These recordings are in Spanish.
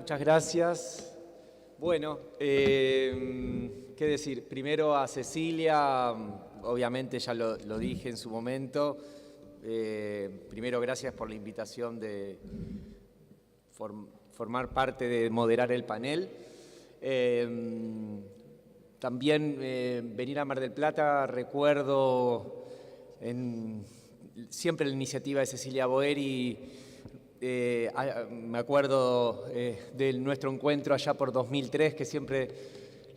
muchas gracias. Bueno, qué decir, primero a Cecilia, obviamente ya lo dije en su momento. Primero, gracias por la invitación de formar parte de moderar el panel. También venir a Mar del Plata, recuerdo siempre la iniciativa de Cecilia Boeri. Me acuerdo de nuestro encuentro allá por 2003, que siempre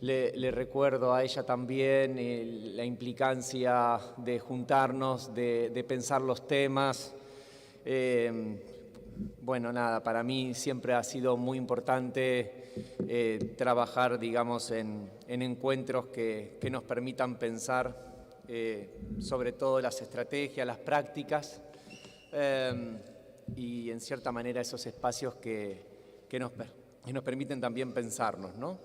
le recuerdo a ella también la implicancia de juntarnos, de pensar los temas. Bueno, nada, para mí siempre ha sido muy importante trabajar, digamos, en encuentros que nos permitan pensar sobre todo las estrategias, las prácticas, y en cierta manera esos espacios que nos permiten también pensarnos, ¿no?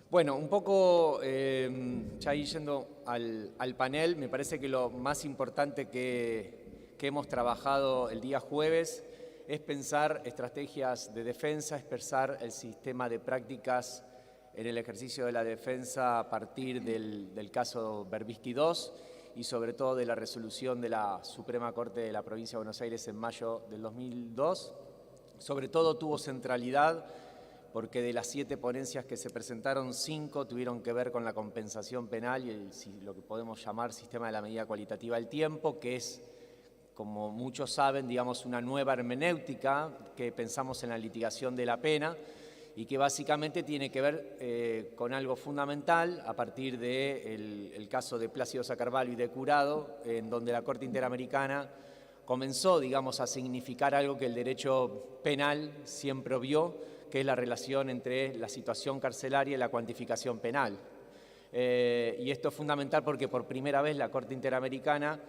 Bueno, un poco ya yendo al panel, me parece que lo más importante que hemos trabajado el día jueves es pensar estrategias de defensa, es pensar el sistema de prácticas en el ejercicio de la defensa a partir del caso Berbisky II y sobre todo de la resolución de la Suprema Corte de la Provincia de Buenos Aires en mayo del 2002. Sobre todo tuvo centralidad porque de las 7 ponencias que se presentaron, 5 tuvieron que ver con la compensación penal y lo que podemos llamar sistema de la medida cualitativa del tiempo, que es, como muchos saben, digamos, una nueva hermenéutica que pensamos en la litigación de la pena y que básicamente tiene que ver con algo fundamental a partir del caso de Plácido Sacarvalho y de Curado, en donde la Corte Interamericana comenzó, digamos, a significar algo que el derecho penal siempre vio, que es la relación entre la situación carcelaria y la cuantificación penal. Y esto es fundamental porque por primera vez la Corte Interamericana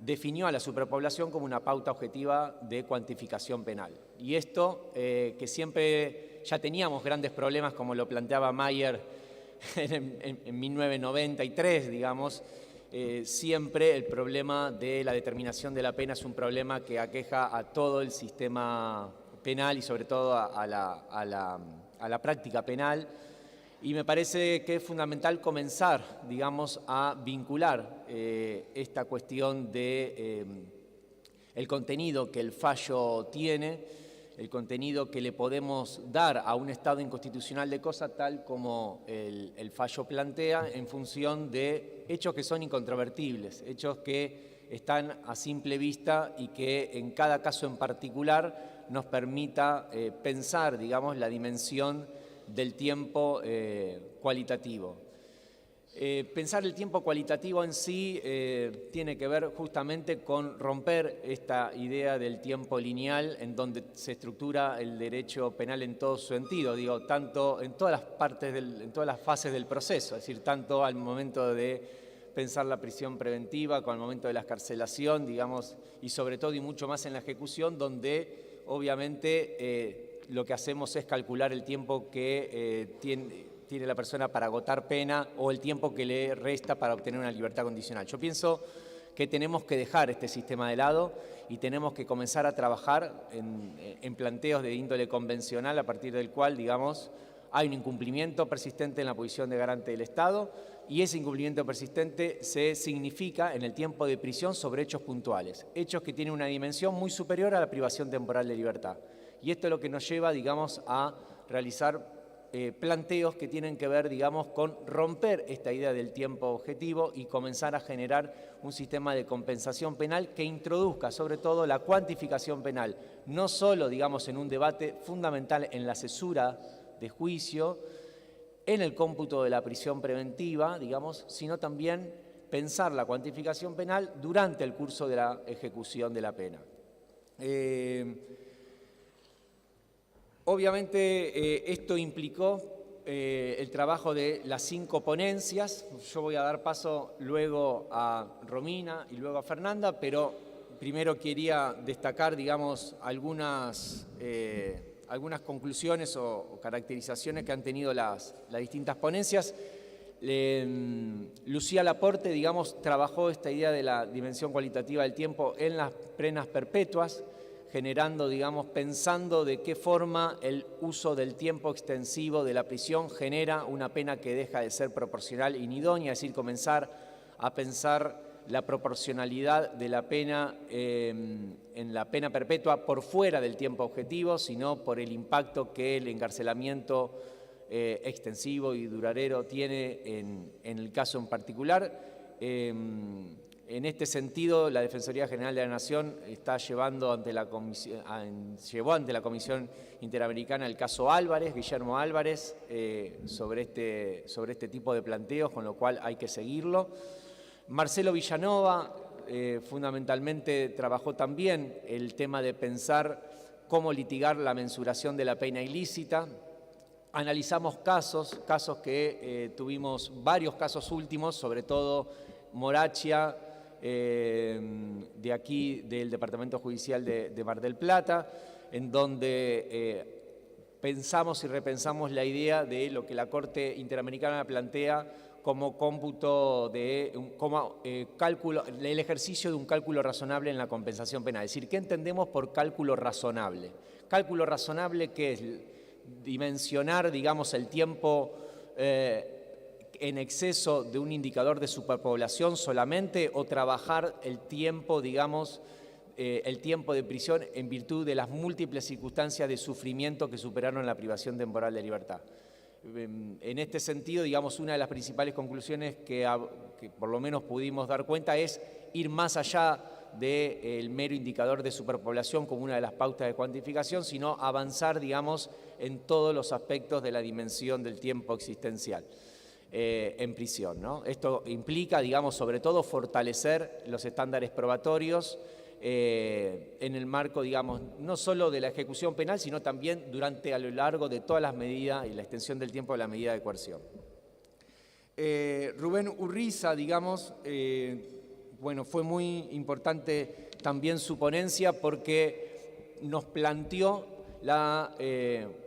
definió a la superpoblación como una pauta objetiva de cuantificación penal. Y esto, que siempre ya teníamos grandes problemas, como lo planteaba Mayer en 1993, digamos, siempre el problema de la determinación de la pena es un problema que aqueja a todo el sistema penal y sobre todo a la práctica penal. Y me parece que es fundamental comenzar, digamos, a vincular esta cuestión de el contenido que el fallo tiene, el contenido que le podemos dar a un estado inconstitucional de cosas tal como el fallo plantea en función de hechos que son incontrovertibles, hechos que están a simple vista y que en cada caso en particular nos permita pensar, digamos, la dimensión del tiempo cualitativo. Pensar el tiempo cualitativo en sí tiene que ver justamente con romper esta idea del tiempo lineal en donde se estructura el derecho penal en todo su sentido, digo, tanto en todas las partes, en todas las fases del proceso, es decir, tanto al momento de pensar la prisión preventiva, con el momento de la excarcelación, digamos, y sobre todo y mucho más en la ejecución, donde obviamente lo que hacemos es calcular el tiempo que tiene la persona para agotar pena o el tiempo que le resta para obtener una libertad condicional. Yo pienso que tenemos que dejar este sistema de lado y tenemos que comenzar a trabajar en planteos de índole convencional a partir del cual, digamos, hay un incumplimiento persistente en la posición de garante del Estado y ese incumplimiento persistente se significa en el tiempo de prisión sobre hechos puntuales, hechos que tienen una dimensión muy superior a la privación temporal de libertad. Y esto es lo que nos lleva, digamos, a realizar planteos que tienen que ver, digamos, con romper esta idea del tiempo objetivo y comenzar a generar un sistema de compensación penal que introduzca sobre todo la cuantificación penal, no solo, digamos, en un debate fundamental en la cesura de juicio, en el cómputo de la prisión preventiva, digamos, sino también pensar la cuantificación penal durante el curso de la ejecución de la pena. Obviamente esto implicó el trabajo de las 5 ponencias. Yo voy a dar paso luego a Romina y luego a Fernanda, pero primero quería destacar, digamos, algunas conclusiones o caracterizaciones que han tenido las distintas ponencias. Lucía Laporte, digamos, trabajó esta idea de la dimensión cualitativa del tiempo en las penas perpetuas. generando, digamos, pensando de qué forma el uso del tiempo extensivo de la prisión genera una pena que deja de ser proporcional e inidónea, es decir, comenzar a pensar la proporcionalidad de la pena en la pena perpetua por fuera del tiempo objetivo, sino por el impacto que el encarcelamiento extensivo y duradero tiene en el caso en particular. En este sentido, la Defensoría General de la Nación está llevando llevó ante la Comisión Interamericana el caso Álvarez, Guillermo Álvarez, sobre este tipo de planteos, con lo cual hay que seguirlo. Marcelo Villanova fundamentalmente trabajó también el tema de pensar cómo litigar la mensuración de la pena ilícita. Analizamos casos que tuvimos varios casos últimos, sobre todo Morachia, de aquí del Departamento Judicial de Mar del Plata, en donde pensamos y repensamos la idea de lo que la Corte Interamericana plantea como cómputo cálculo, el ejercicio de un cálculo razonable en la compensación penal. Es decir, ¿qué entendemos por cálculo razonable? Cálculo razonable, ¿qué es? Dimensionar, digamos, el tiempo en exceso de un indicador de superpoblación solamente, o trabajar el tiempo, digamos, el tiempo de prisión en virtud de las múltiples circunstancias de sufrimiento que superaron la privación temporal de libertad. En este sentido, digamos, una de las principales conclusiones que por lo menos pudimos dar cuenta es ir más allá del mero indicador de superpoblación como una de las pautas de cuantificación, sino avanzar, digamos, en todos los aspectos de la dimensión del tiempo existencial en prisión, ¿no? Esto implica, digamos, sobre todo fortalecer los estándares probatorios en el marco, digamos, no solo de la ejecución penal, sino también a lo largo de todas las medidas y la extensión del tiempo de la medida de coerción. Rubén Urriza, digamos, bueno, fue muy importante también su ponencia porque nos planteó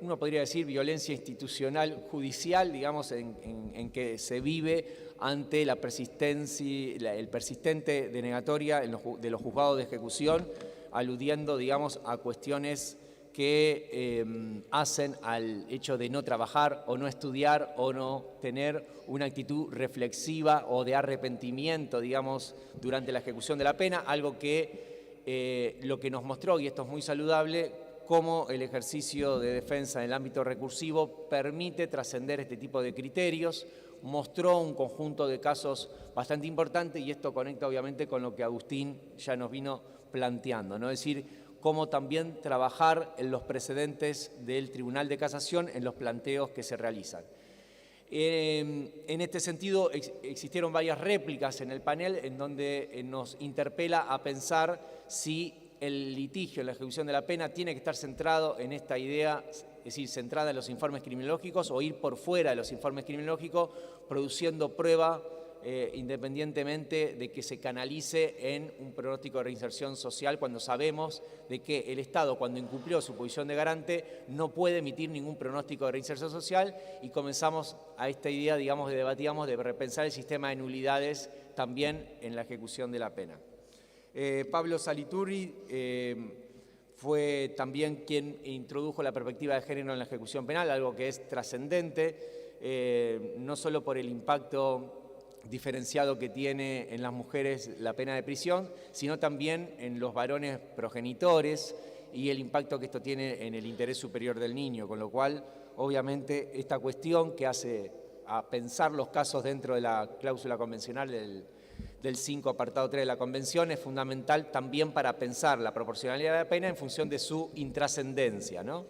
uno podría decir, violencia institucional judicial, digamos, en que se vive ante la persistencia, el persistente denegatoria de los juzgados de ejecución, aludiendo, digamos, a cuestiones que hacen al hecho de no trabajar o no estudiar o no tener una actitud reflexiva o de arrepentimiento, digamos, durante la ejecución de la pena, algo que lo que nos mostró, y esto es muy saludable, cómo el ejercicio de defensa en el ámbito recursivo permite trascender este tipo de criterios. Mostró un conjunto de casos bastante importante y esto conecta obviamente con lo que Agustín ya nos vino planteando, ¿no? Es decir, cómo también trabajar en los precedentes del Tribunal de Casación en los planteos que se realizan. En este sentido, existieron varias réplicas en el panel en donde nos interpela a pensar si el litigio en la ejecución de la pena tiene que estar centrado en esta idea, es decir, centrada en los informes criminológicos, o ir por fuera de los informes criminológicos, produciendo prueba independientemente de que se canalice en un pronóstico de reinserción social, cuando sabemos de que el Estado, cuando incumplió su posición de garante, no puede emitir ningún pronóstico de reinserción social, y comenzamos a esta idea, digamos, debatíamos de repensar el sistema de nulidades también en la ejecución de la pena. Pablo Saliturri fue también quien introdujo la perspectiva de género en la ejecución penal, algo que es trascendente, no solo por el impacto diferenciado que tiene en las mujeres la pena de prisión, sino también en los varones progenitores y el impacto que esto tiene en el interés superior del niño, con lo cual, obviamente, esta cuestión que hace a pensar los casos dentro de la cláusula convencional del 5 apartado 3 de la Convención es fundamental también para pensar la proporcionalidad de la pena en función de su intrascendencia, ¿no?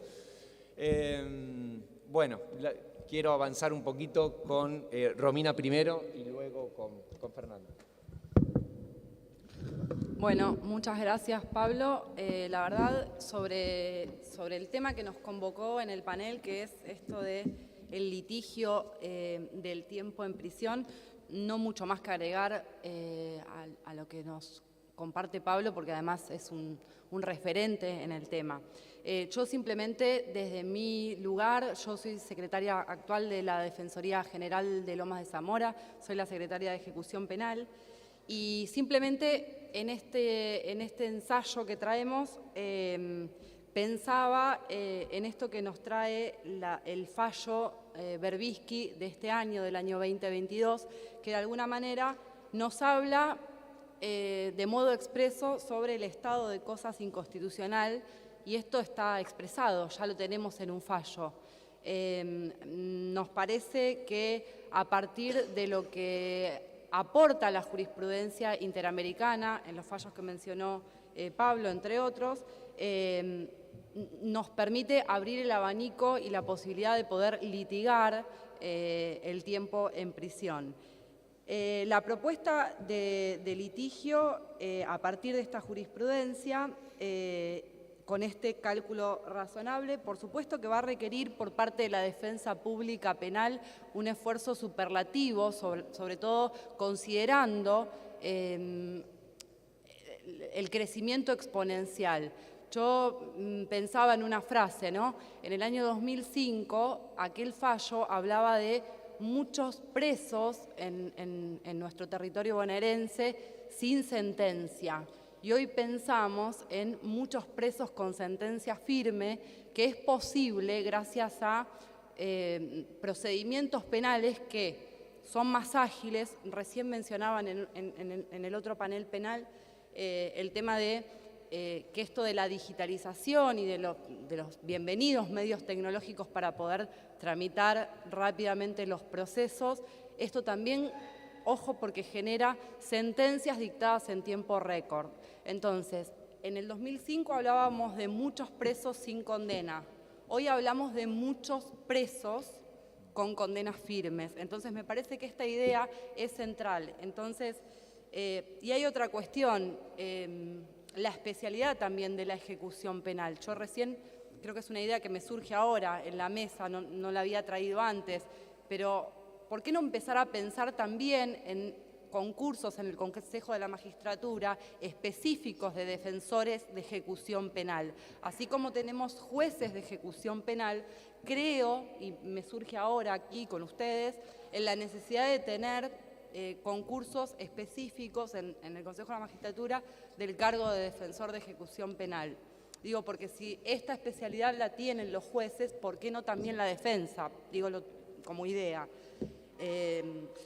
Bueno, quiero avanzar un poquito con Romina primero y luego con Fernando. Bueno, muchas gracias, Pablo. La verdad, sobre el tema que nos convocó en el panel, que es esto del litigio del tiempo en prisión, no mucho más que agregar a lo que nos comparte Pablo, porque además es un referente en el tema. Yo simplemente, desde mi lugar, yo soy secretaria actual de la Defensoría General de Lomas de Zamora, soy la secretaria de Ejecución Penal, Y simplemente en este ensayo que traemos, pensaba en esto que nos trae el fallo Berbisky de este año, del año 2022, que de alguna manera nos habla de modo expreso sobre el estado de cosas inconstitucional, y esto está expresado, ya lo tenemos en un fallo. Nos parece que a partir de lo que aporta la jurisprudencia interamericana, en los fallos que mencionó Pablo, entre otros, nos permite abrir el abanico y la posibilidad de poder litigar el tiempo en prisión. La propuesta de litigio a partir de esta jurisprudencia, con este cálculo razonable, por supuesto que va a requerir por parte de la defensa pública penal un esfuerzo superlativo, sobre todo considerando el crecimiento exponencial. Yo pensaba en una frase, ¿no? En el año 2005, aquel fallo hablaba de muchos presos en nuestro territorio bonaerense sin sentencia. Y hoy pensamos en muchos presos con sentencia firme, que es posible gracias a procedimientos penales que son más ágiles. Recién mencionaban en el otro panel penal el tema de que esto de la digitalización y de los bienvenidos medios tecnológicos para poder tramitar rápidamente los procesos, esto también, ojo, porque genera sentencias dictadas en tiempo récord. Entonces, en el 2005 hablábamos de muchos presos sin condena. Hoy hablamos de muchos presos con condenas firmes. Entonces, me parece que esta idea es central. Entonces, y hay otra cuestión, la especialidad también de la ejecución penal. Yo recién, creo que es una idea que me surge ahora en la mesa, no la había traído antes, pero ¿por qué no empezar a pensar también en concursos en el Consejo de la Magistratura específicos de defensores de ejecución penal? Así como tenemos jueces de ejecución penal, creo, y me surge ahora aquí con ustedes, en la necesidad de tener concursos específicos en el Consejo de la Magistratura del cargo de defensor de ejecución penal. Digo, porque si esta especialidad la tienen los jueces, ¿por qué no también la defensa? Digo, como idea.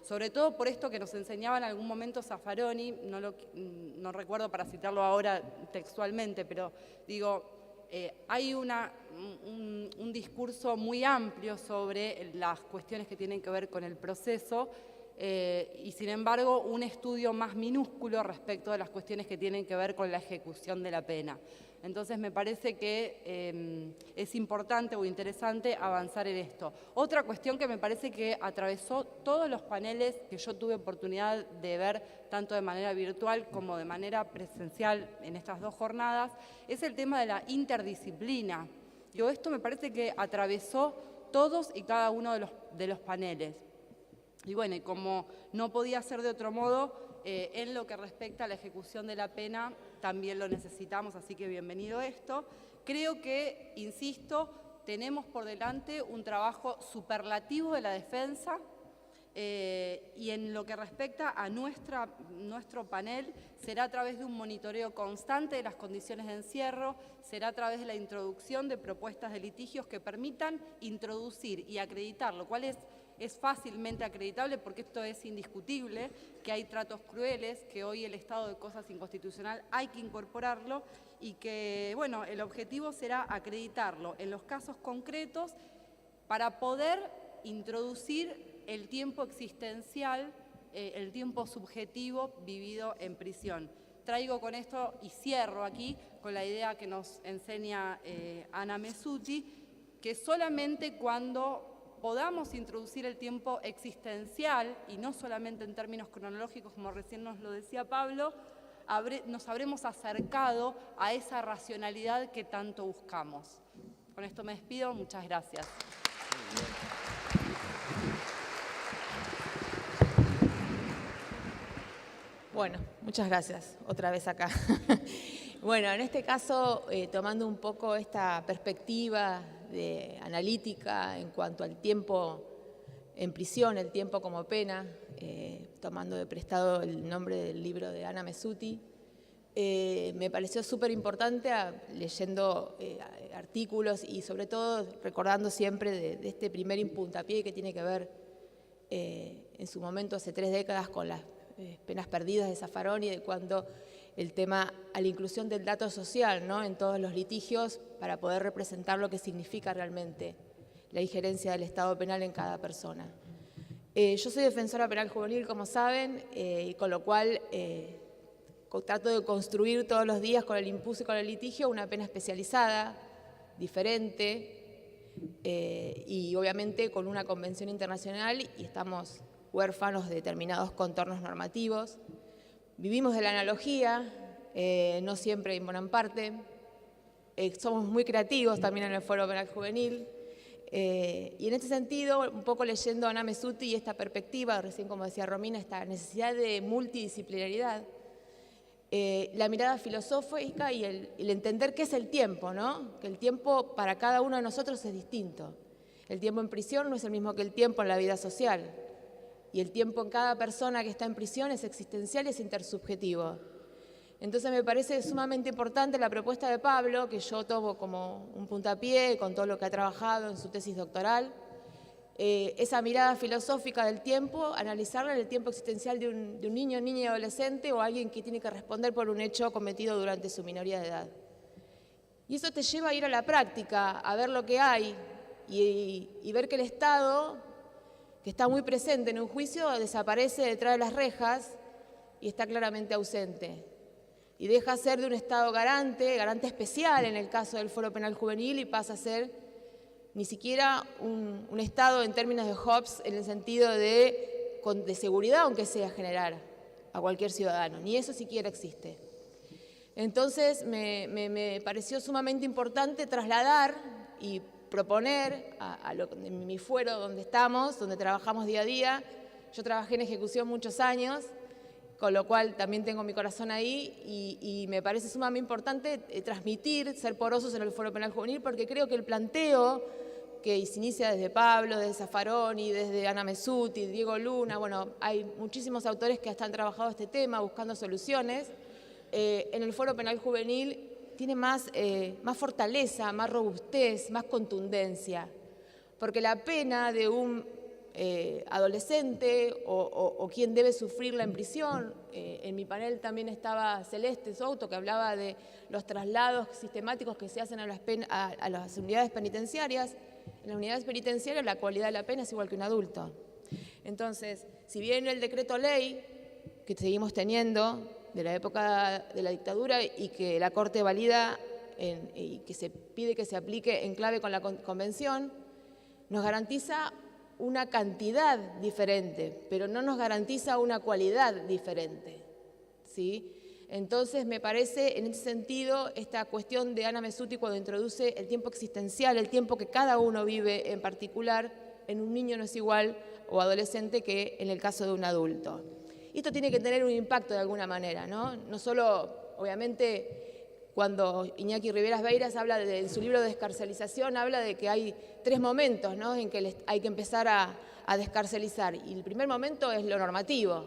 Sobre todo por esto que nos enseñaba en algún momento Zaffaroni, no recuerdo para citarlo ahora textualmente, pero digo, hay un discurso muy amplio sobre las cuestiones que tienen que ver con el proceso, y sin embargo un estudio más minúsculo respecto de las cuestiones que tienen que ver con la ejecución de la pena. Entonces me parece que es importante o interesante avanzar en esto. Otra cuestión que me parece que atravesó todos los paneles que yo tuve oportunidad de ver, tanto de manera virtual como de manera presencial en estas dos jornadas, es el tema de la interdisciplina. Digo, esto me parece que atravesó todos y cada uno de los paneles. Y bueno, y como no podía ser de otro modo, en lo que respecta a la ejecución de la pena, también lo necesitamos, así que bienvenido esto. Creo que, insisto, tenemos por delante un trabajo superlativo de la defensa, y en lo que respecta a nuestro panel, será a través de un monitoreo constante de las condiciones de encierro, será a través de la introducción de propuestas de litigios que permitan introducir y acreditar, lo cual es fácilmente acreditable porque esto es indiscutible, que hay tratos crueles, que hoy el estado de cosas inconstitucional hay que incorporarlo y que, bueno, el objetivo será acreditarlo en los casos concretos para poder introducir el tiempo existencial, el tiempo subjetivo vivido en prisión. Traigo con esto y cierro aquí con la idea que nos enseña Ana Messuti, que solamente cuando podamos introducir el tiempo existencial, y no solamente en términos cronológicos, como recién nos lo decía Pablo, nos habremos acercado a esa racionalidad que tanto buscamos. Con esto me despido, muchas gracias. Bueno, muchas gracias, otra vez acá. Bueno, en este caso, tomando un poco esta perspectiva analítica en cuanto al tiempo en prisión, el tiempo como pena, tomando de prestado el nombre del libro de Ana Messuti. Me pareció súper importante leyendo artículos y sobre todo recordando siempre de este primer puntapié que tiene que ver en su momento hace 3 décadas con las penas perdidas de Zaffaroni, de cuando el tema a la inclusión del dato social, ¿no?, en todos los litigios para poder representar lo que significa realmente la injerencia del Estado penal en cada persona. Yo soy defensora penal juvenil, como saben, y con lo cual trato de construir todos los días con el impulso y con el litigio una pena especializada, diferente, y obviamente con una convención internacional, y estamos huérfanos de determinados contornos normativos. Vivimos de la analogía, no siempre en buena parte. Somos muy creativos también en el Foro Penal Juvenil. Y en este sentido, un poco leyendo a Ana Messuti y esta perspectiva, recién como decía Romina, esta necesidad de multidisciplinaridad, la mirada filosófica y el entender qué es el tiempo, ¿no? Que el tiempo para cada uno de nosotros es distinto. El tiempo en prisión no es el mismo que el tiempo en la vida social. Y el tiempo en cada persona que está en prisión es existencial y es intersubjetivo. Entonces me parece sumamente importante la propuesta de Pablo, que yo tomo como un puntapié con todo lo que ha trabajado en su tesis doctoral, esa mirada filosófica del tiempo, analizarla en el tiempo existencial de un niño, niña y adolescente o alguien que tiene que responder por un hecho cometido durante su minoría de edad. Y eso te lleva a ir a la práctica, a ver lo que hay y ver que el Estado, que está muy presente en un juicio, desaparece detrás de las rejas y está claramente ausente. Y deja de ser de un Estado garante especial en el caso del Foro Penal Juvenil, y pasa a ser ni siquiera un Estado en términos de Hobbes, en el sentido de seguridad, aunque sea generar a cualquier ciudadano. Ni eso siquiera existe. Entonces me pareció sumamente importante trasladar y proponer en mi fuero donde estamos, donde trabajamos día a día. Yo trabajé en ejecución muchos años, con lo cual también tengo mi corazón ahí, y me parece sumamente importante transmitir, ser porosos en el Foro Penal Juvenil, porque creo que el planteo que se inicia desde Pablo, desde Zaffaroni, desde Ana Messuti, Diego Luna, bueno, hay muchísimos autores que hasta han trabajado este tema buscando soluciones. En el Foro Penal Juvenil tiene más fortaleza, más robustez, más contundencia, porque la pena de un adolescente o quien debe sufrirla en prisión, en mi panel también estaba Celeste Souto, que hablaba de los traslados sistemáticos que se hacen a las unidades penitenciarias. En las unidades penitenciarias la cualidad de la pena es igual que un adulto. Entonces, si bien el decreto ley que seguimos teniendo de la época de la dictadura y que la Corte valida y que se pide que se aplique en clave con la Convención, nos garantiza una cantidad diferente, pero no nos garantiza una cualidad diferente, ¿sí? Entonces me parece en ese sentido esta cuestión de Ana Messuti cuando introduce el tiempo existencial, el tiempo que cada uno vive en particular, en un niño no es igual o adolescente que en el caso de un adulto. Y esto tiene que tener un impacto de alguna manera, ¿no? No solo, obviamente, cuando Iñaki Riveras Beiras habla en su libro de descarcelización, habla de que hay 3 momentos, ¿no?, en que hay que empezar a descarcelizar. Y el primer momento es lo normativo,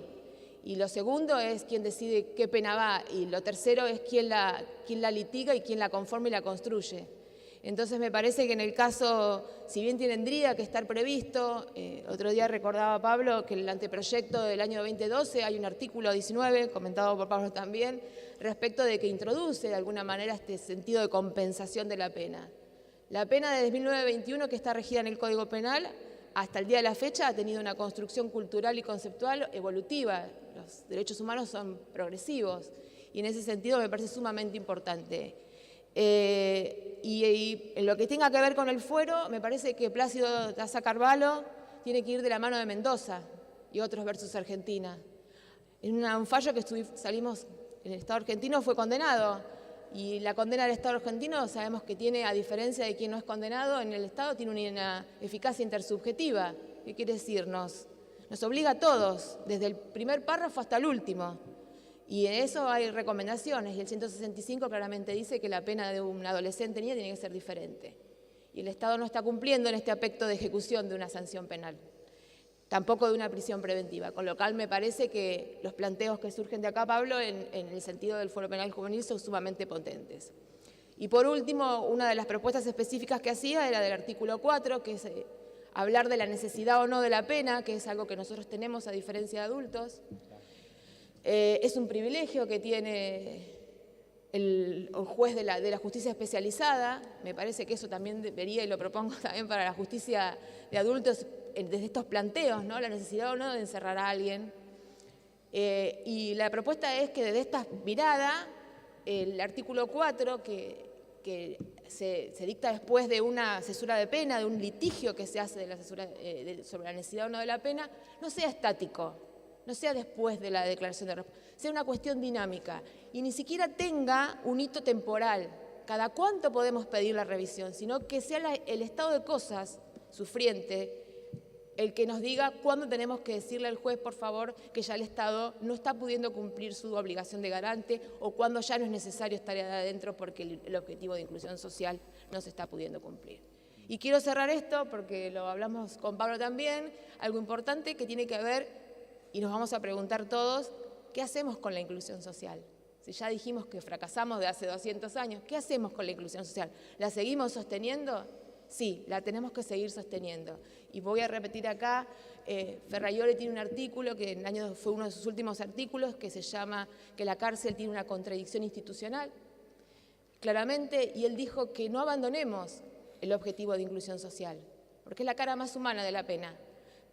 y lo segundo es quién decide qué pena va, y lo tercero es quién la litiga y quién la conforma y la construye. Entonces me parece que en el caso, si bien tendría que estar previsto, otro día recordaba Pablo que en el anteproyecto del año 2012 hay un artículo 19, comentado por Pablo también, respecto de que introduce de alguna manera este sentido de compensación de la pena. La pena desde 1921, que está regida en el Código Penal, hasta el día de la fecha ha tenido una construcción cultural y conceptual evolutiva. Los derechos humanos son progresivos y en ese sentido me parece sumamente importante. Y en lo que tenga que ver con el fuero, me parece que Plácido Daza Carvalho tiene que ir de la mano de Mendoza y otros versus Argentina. En un fallo que salimos en el Estado argentino fue condenado, y la condena del Estado argentino sabemos que tiene, a diferencia de quien no es condenado, en el Estado tiene una eficacia intersubjetiva. ¿Qué quiere decir? Nos obliga a todos, desde el primer párrafo hasta el último. Y en eso hay recomendaciones, y el 165 claramente dice que la pena de un adolescente niña tiene que ser diferente. Y el Estado no está cumpliendo en este aspecto de ejecución de una sanción penal. tampoco de una prisión preventiva, con lo cual me parece que los planteos que surgen de acá, Pablo, en el sentido del Foro Penal Juvenil son sumamente potentes. Y por último, una de las propuestas específicas que hacía era del artículo 4, que es hablar de la necesidad o no de la pena, que es algo que nosotros tenemos a diferencia de adultos. Es un privilegio que tiene el juez de la justicia especializada. Me parece que eso también debería, y lo propongo también para la justicia de adultos, desde estos planteos, ¿no? La necesidad o no de encerrar a alguien. Y la propuesta es que desde esta mirada, el artículo 4, que se dicta después de una cesura de pena, de un litigio que se hace de la cesura, sobre la necesidad o no de la pena, no sea estático, no sea después de la declaración de respuesta, sea una cuestión dinámica y ni siquiera tenga un hito temporal, cada cuánto podemos pedir la revisión, sino que sea el estado de cosas sufriente el que nos diga cuándo tenemos que decirle al juez, por favor, que ya el Estado no está pudiendo cumplir su obligación de garante o cuándo ya no es necesario estar adentro porque el objetivo de inclusión social no se está pudiendo cumplir. Y quiero cerrar esto porque lo hablamos con Pablo también, algo importante que tiene que ver, y nos vamos a preguntar todos, ¿qué hacemos con la inclusión social? Si ya dijimos que fracasamos de hace 200 años, ¿qué hacemos con la inclusión social? ¿La seguimos sosteniendo? Sí, la tenemos que seguir sosteniendo. Y voy a repetir acá, Ferraioli tiene un artículo que en el año fue uno de sus últimos artículos que se llama que la cárcel tiene una contradicción institucional, claramente, y él dijo que no abandonemos el objetivo de inclusión social, porque es la cara más humana de la pena,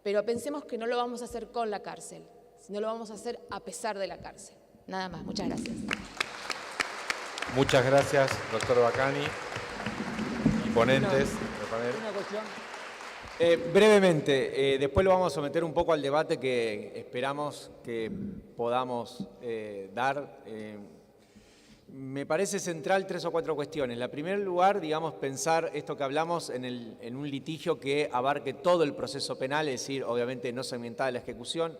pero pensemos que no lo vamos a hacer con la cárcel, sino lo vamos a hacer a pesar de la cárcel. Nada más, muchas gracias. Muchas gracias, doctor Bacani. Ponentes. Una cuestión. Brevemente, después lo vamos a someter un poco al debate que esperamos que podamos dar. Me parece central 3 o 4 cuestiones. En primer lugar, digamos, pensar esto que hablamos en un litigio que abarque todo el proceso penal, es decir, obviamente no segmentada la ejecución.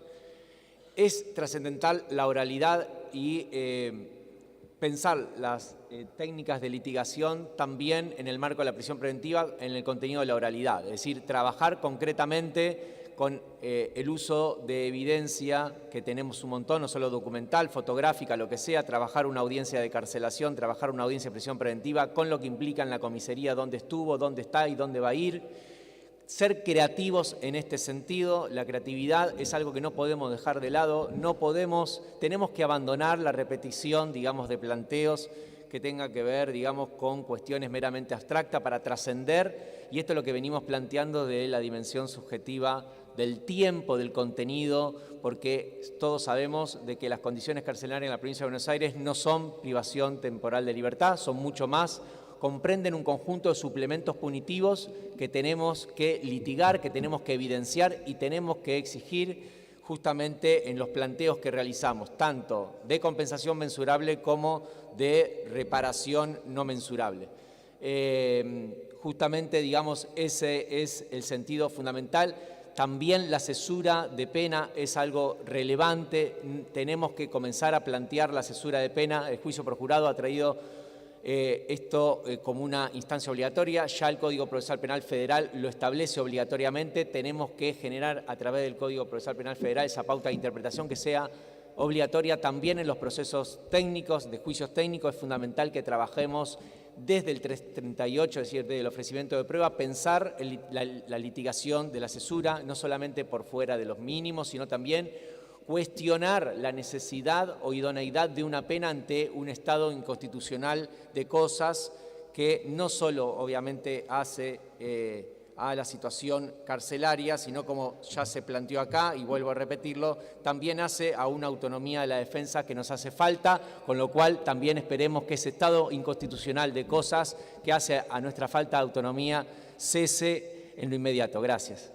Es trascendental la oralidad y pensar las técnicas de litigación también en el marco de la prisión preventiva, en el contenido de la oralidad, es decir, trabajar concretamente con el uso de evidencia, que tenemos un montón, no solo documental, fotográfica, lo que sea, trabajar una audiencia de carcelación, trabajar una audiencia de prisión preventiva, con lo que implica en la comisaría dónde estuvo, dónde está y dónde va a ir. Ser creativos en este sentido, la creatividad es algo que no podemos dejar de lado, tenemos que abandonar la repetición, digamos, de planteos que tenga que ver, digamos, con cuestiones meramente abstractas para trascender, y esto es lo que venimos planteando de la dimensión subjetiva del tiempo, del contenido, porque todos sabemos de que las condiciones carcelarias en la provincia de Buenos Aires no son privación temporal de libertad, son mucho más, comprenden un conjunto de suplementos punitivos que tenemos que litigar, que tenemos que evidenciar y tenemos que exigir justamente en los planteos que realizamos, tanto de compensación mensurable como de reparación no mensurable. Justamente, digamos, ese es el sentido fundamental. También la cesura de pena es algo relevante. Tenemos que comenzar a plantear la cesura de pena. El juicio por jurado ha traído esto como una instancia obligatoria. Ya el Código Procesal Penal Federal lo establece obligatoriamente. Tenemos que generar a través del Código Procesal Penal Federal esa pauta de interpretación que sea obligatoria también en los procesos técnicos, de juicios técnicos. Es fundamental que trabajemos desde el 338, es decir, desde el ofrecimiento de prueba, pensar la litigación de la cesura, no solamente por fuera de los mínimos, sino también cuestionar la necesidad o idoneidad de una pena ante un estado inconstitucional de cosas que no solo obviamente hace a la situación carcelaria, sino como ya se planteó acá, y vuelvo a repetirlo, también hace a una autonomía de la defensa que nos hace falta, con lo cual también esperemos que ese estado inconstitucional de cosas que hace a nuestra falta de autonomía cese en lo inmediato. Gracias.